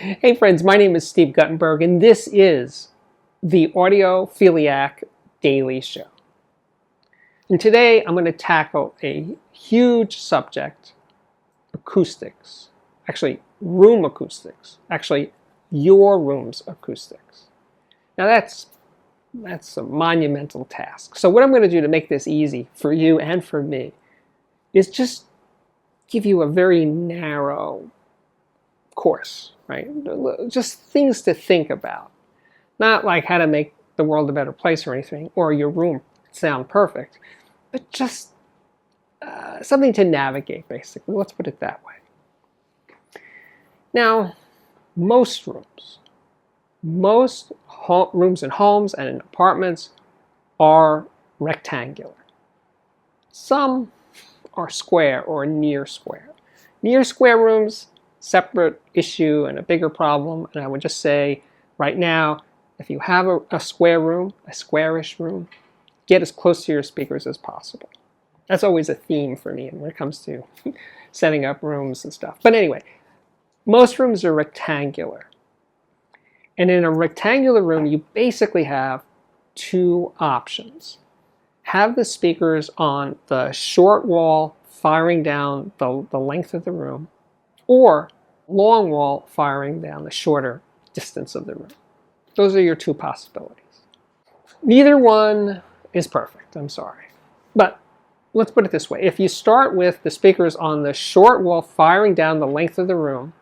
Hey friends, my name is Steve Guttenberg, and this is the Audiophiliac Daily Show. And today I'm going to tackle a huge subject, acoustics. Actually, room acoustics. Actually, your room's acoustics. Now that's a monumental task. So what I'm going to do to make this easy for you and for me is just give you a very narrow course, right? Just things to think about. Not like how to make the world a better place or anything, or your room sound perfect, but just something to navigate, basically. Let's put it that way. Now, most rooms in homes and in apartments are rectangular. Some are square or near square. Near square rooms, separate issue and a bigger problem, and I would just say right now, if you have a square room, a squarish room, get as close to your speakers as possible. That's always a theme for me when it comes to setting up rooms and stuff. But anyway, most rooms are rectangular. And in a rectangular room, you basically have two options. Have the speakers on the short wall firing down the length of the room, or long wall firing down the shorter distance of the room. Those are your two possibilities. Neither one is perfect, I'm sorry. But let's put it this way. If you start with the speakers on the short wall firing down the length of the room,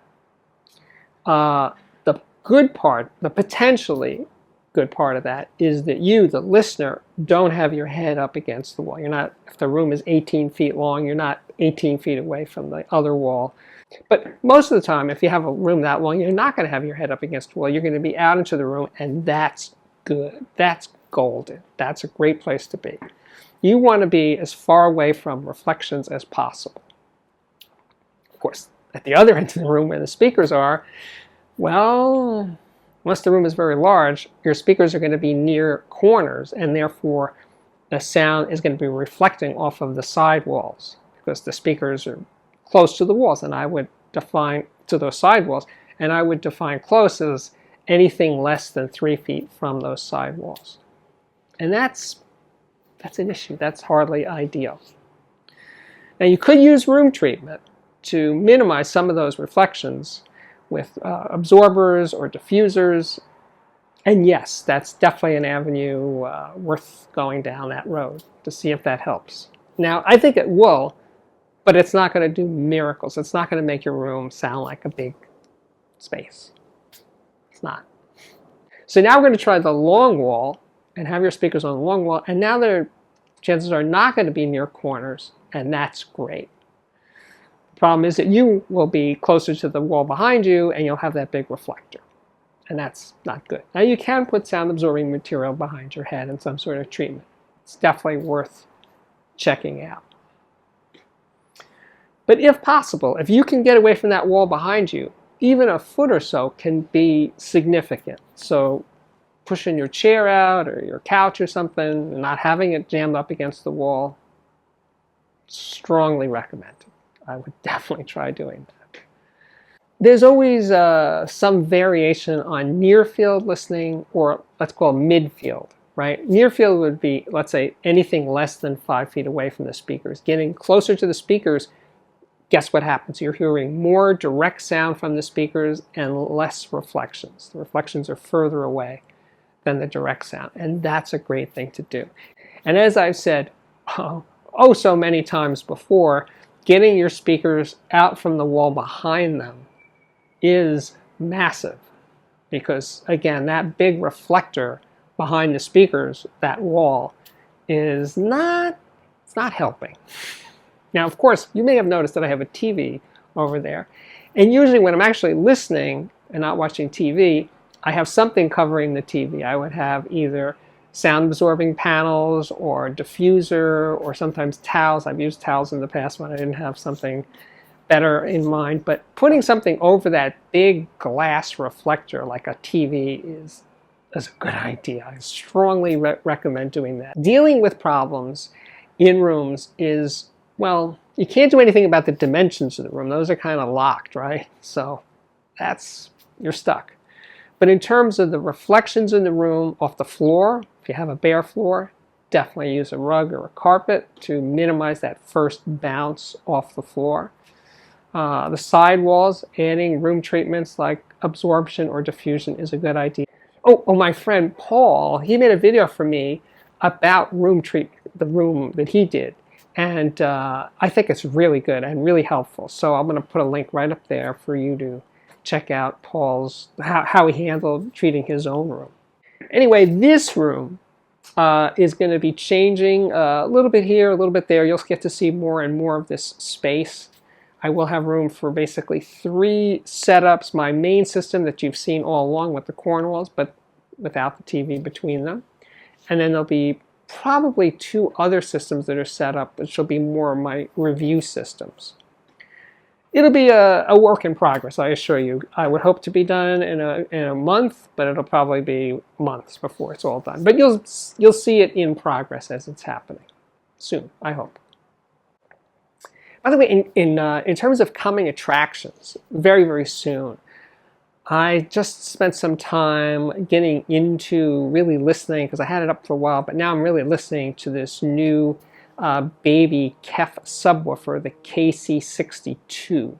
the good part, the potentially good part of that, is that you, the listener, don't have your head up against the wall. You're not, if the room is 18 feet long, you're not 18 feet away from the other wall. But most of the time, if you have a room that long, you're not going to have your head up against the wall. You're going to be out into the room, and that's good. That's golden. That's a great place to be. You want to be as far away from reflections as possible. Of course, at the other end of the room where the speakers are, well, unless the room is very large, your speakers are going to be near corners, and therefore the sound is going to be reflecting off of the side walls because the speakers are close to the walls, and I would define to those side walls, and I would define close as anything less than 3 feet from those side walls. And that's an issue. That's hardly ideal. Now you could use room treatment to minimize some of those reflections with absorbers or diffusers, and yes, that's definitely an avenue worth going down that road to see if that helps. Now I think it will, but it's not going to do miracles. It's not going to make your room sound like a big space. It's not. So now we're going to try the long wall and have your speakers on the long wall, and now their chances are not going to be near corners, and that's great. The problem is that you will be closer to the wall behind you, and you'll have that big reflector, and that's not good. Now you can put sound absorbing material behind your head in some sort of treatment. It's definitely worth checking out. But if possible, if you can get away from that wall behind you, even a foot or so can be significant. So pushing your chair out or your couch or something and not having it jammed up against the wall, strongly recommended. I would definitely try doing that. There's always some variation on near field listening, or let's call it mid-field, right? Near field would be, let's say, anything less than 5 feet away from the speakers. Getting closer to the speakers, guess what happens? You're hearing more direct sound from the speakers and less reflections. The reflections are further away than the direct sound, and that's a great thing to do. And as I've said so many times before, getting your speakers out from the wall behind them is massive, because again, that big reflector behind the speakers, that wall, is not helping. Now, of course, you may have noticed that I have a TV over there. And usually when I'm actually listening and not watching TV, I have something covering the TV. I would have either sound absorbing panels or diffuser or sometimes towels. I've used towels in the past when I didn't have something better in mind. But putting something over that big glass reflector like a TV is a good idea. I strongly recommend doing that. Dealing with problems in rooms is, well, you can't do anything about the dimensions of the room. Those are kind of locked, right? So that's you're stuck. But in terms of the reflections in the room off the floor, if you have a bare floor, definitely use a rug or a carpet to minimize that first bounce off the floor. The side walls, adding room treatments like absorption or diffusion is a good idea. Oh, my friend Paul, he made a video for me about room treatment, the room that he did. And I think it's really good and really helpful. So I'm going to put a link right up there for you to check out Paul's, how he handled treating his own room. Anyway, this room is going to be changing a little bit here, a little bit there. You'll get to see more and more of this space. I will have room for basically 3 setups. My main system that you've seen all along with the corner walls, but without the TV between them. And then there'll be probably 2 other systems that are set up, which will be more of my review systems. It'll be a work in progress, I assure you. I would hope to be done in a month, but it'll probably be months before it's all done. But you'll see it in progress as it's happening soon, I hope. By the way, in terms of coming attractions, very, very soon, I just spent some time getting into really listening, because I had it up for a while, but now I'm really listening to this new baby KEF subwoofer, the KC62.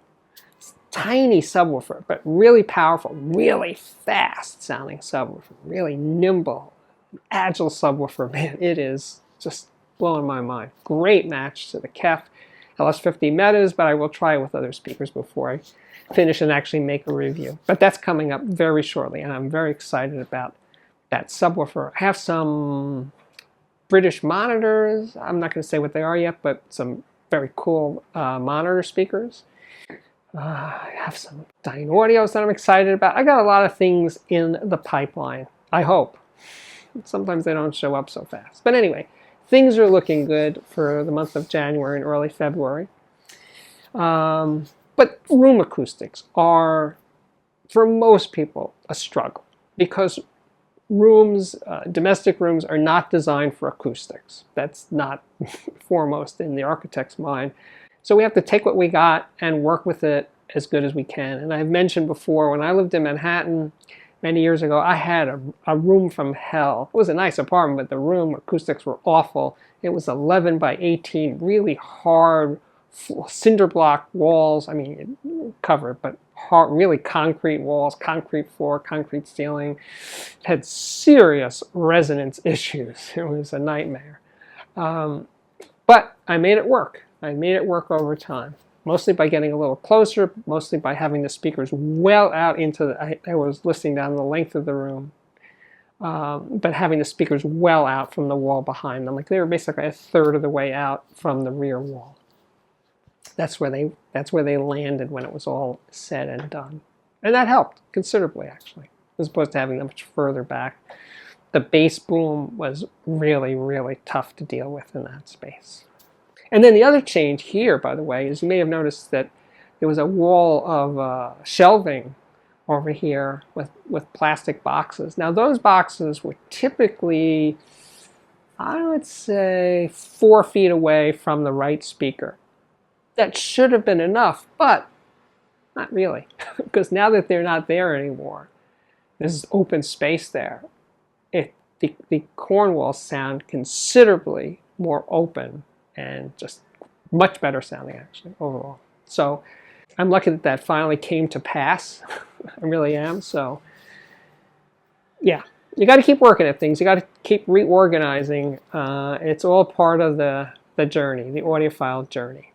It's a tiny subwoofer, but really powerful, really fast sounding subwoofer, really nimble, agile subwoofer. Man, it is just blowing my mind. Great match to the KEF LS50 Metas, but I will try it with other speakers before I finish and actually make a review. But that's coming up very shortly, and I'm very excited about that subwoofer. I have some British monitors. I'm not going to say what they are yet, but some very cool monitor speakers. I have some Dynaaudios that I'm excited about. I got a lot of things in the pipeline, I hope. Sometimes they don't show up so fast. But anyway, things are looking good for the month of January and early February. But room acoustics are, for most people, a struggle, because rooms, domestic rooms, are not designed for acoustics. That's not foremost in the architect's mind. So we have to take what we got and work with it as good as we can. And I've mentioned before, when I lived in Manhattan many years ago, I had a room from hell. It was a nice apartment, but the room acoustics were awful. It was 11 by 18, really hard cinder block walls. I mean, covered, but hard, really concrete walls, concrete floor, concrete ceiling. It had serious resonance issues. It was a nightmare. But I made it work. I made it work over time, mostly by getting a little closer, mostly by having the speakers well out into the, I was listening down the length of the room, but having the speakers well out from the wall behind them. Like they were basically a third of the way out from the rear wall. That's where they landed when it was all said and done. And that helped considerably, actually, as opposed to having them much further back. The bass boom was really, really tough to deal with in that space. And then the other change here, by the way, is you may have noticed that there was a wall of shelving over here with plastic boxes. Now those boxes were typically, I would say, 4 feet away from the right speaker. That should have been enough, but not really, because now that they're not there anymore, there's open space there. The corn walls sound considerably more open and just much better sounding, actually, overall. So I'm lucky that that finally came to pass. I really am. So yeah, you got to keep working at things. You got to keep reorganizing. It's all part of the journey, the audiophile journey.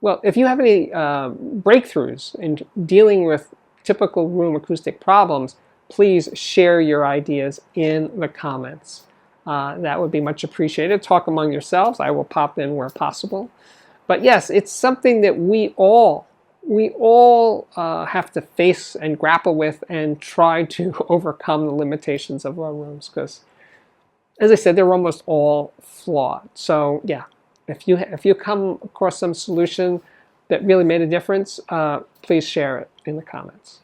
Well, if you have any breakthroughs in dealing with typical room acoustic problems, please share your ideas in the comments. That would be much appreciated. Talk among yourselves. I will pop in where possible. But yes, it's something that we all have to face and grapple with and try to overcome the limitations of our rooms, because, as I said, they're almost all flawed. So yeah. If you come across some solution that really made a difference, please share it in the comments.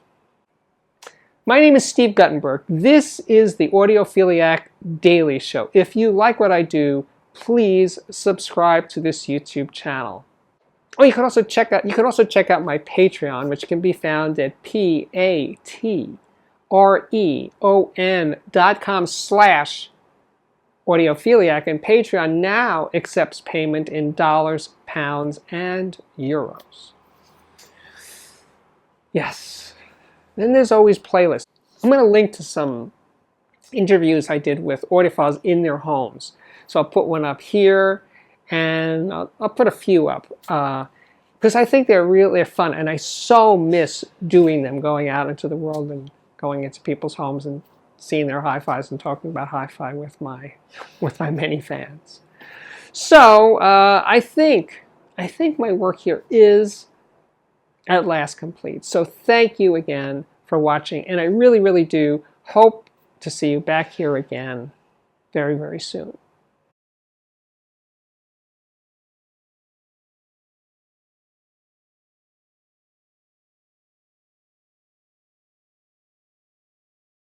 My name is Steve Guttenberg. This is the Audiophiliac Daily Show. If you like what I do, please subscribe to this YouTube channel. Oh, you can also check out my Patreon, which can be found at patreon.com/audiophiliac, and Patreon now accepts payment in dollars, pounds, and euros. Yes. Then there's always playlists. I'm going to link to some interviews I did with audiophiles in their homes. So I'll put one up here, and I'll put a few up because I think they're fun, and I so miss doing them, going out into the world and going into people's homes and seeing their hi-fis and talking about hi-fi with my many fans. So I think my work here is at last complete. So thank you again for watching, and I really, really do hope to see you back here again very, very soon.